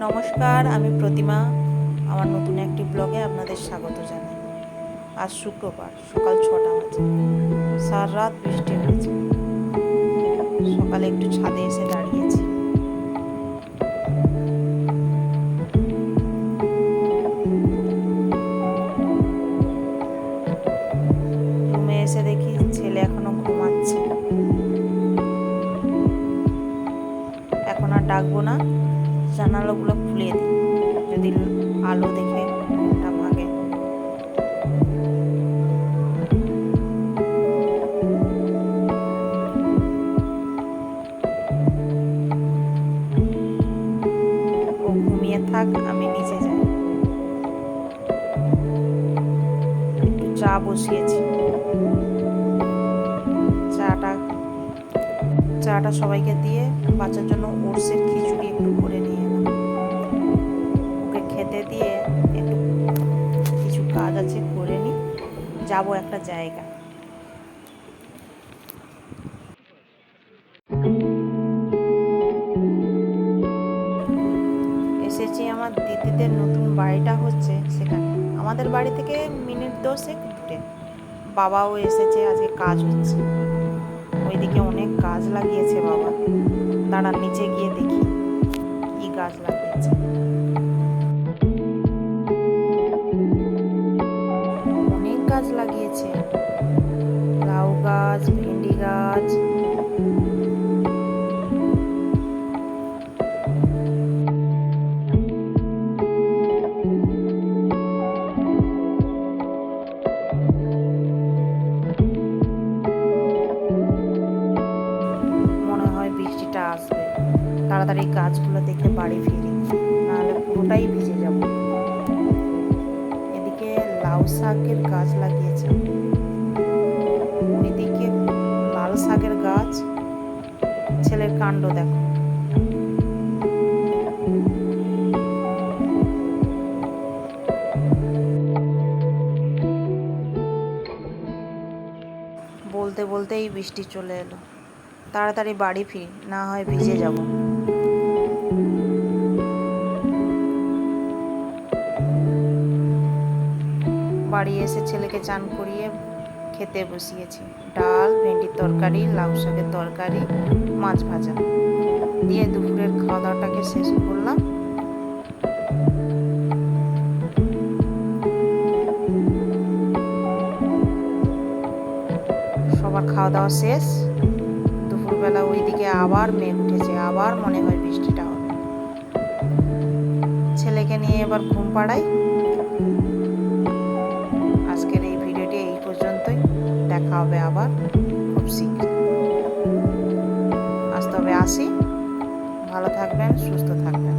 নমস্কার, আমি প্রতিমা। আমার নতুন একটি ব্লগে আপনাদের স্বাগত জানাই। আজ শুক্রবার, সকাল 6টা বাজে। সারা রাত বৃষ্টি হয়েছে। সকালে একটু ছাদে এসে দাঁড়িয়েছি। রুমে এসে দেখি ছেলে এখনো ঘুমাচ্ছে। এখন আর ডাকবো না, জানালাগুলো খুলে দিই, যদি আলো দেখে ঘুমটা ভাঙে। ও ঘুমিয়ে থাক, আমি নিচে যাই। একটু চা বসিয়েছি। চাটা সবাইকে দিয়ে বাচ্চার জন্য ওটসের খিচুড়ি একটু করে নিয়ে এলাম। ওকে খেতে দিয়ে একটু কিছু কাজ আছে করে নিই, যাবো একটা জায়গা। এসেছি আমার দিদিদের নতুন বাড়িটা হচ্ছে সেখানে। আমাদের বাড়ি থেকে মিনিট 10 দূরে। বাবাও এসেছে, আজকে কাজ হচ্ছে। ওইদিকে অনেক গাছ লাগিয়েছে বাবা। দাঁড়ান নিচে গিয়ে দেখি কি গাছ লাগিয়েছে। অনেক গাছ লাগিয়েছে, লাউ গাছ, ভেন্ডি গাছ। মনে হয় বৃষ্টিটা আসবে। তাড়াতাড়ি গাছগুলো দেখে বাড়ি ফিরি, নাহলে পুরোটাই ভিজে যাব। এদিকে লাউ শাকের গাছ লাগিয়েছে, ওইদিকে লাল শাকের গাছ। ছেলের কাণ্ড দেখো। বলতে বলতেই বৃষ্টি চলে এলো। তাড়াতাড়ি বাড়ি ফিরি, না হয় ভিজে যাব। বাড়ি এসে ছেলেকে চান করিয়ে খেতে বসিয়েছি। ডাল, ভেন্ডির তরকারি, লাউ শাকের তরকারি, মাছ ভাজা দিয়ে দুপুরের খাওয়া দাওয়াটাকে শেষ করলাম। সবার খাওয়া দাওয়া শেষ। দুপুরবেলা ওইদিকে আবার মেঘ উঠেছে, আবার মনে হয় বৃষ্টিটা হবে। ছেলেকে নিয়ে এবার ঘুম পাড়াই। আজকের এই ভিডিওটি এই পর্যন্তই। দেখা হবে আবার খুব শীঘ্র। আজ তবে আসি। ভালো থাকবেন, সুস্থ থাকবেন।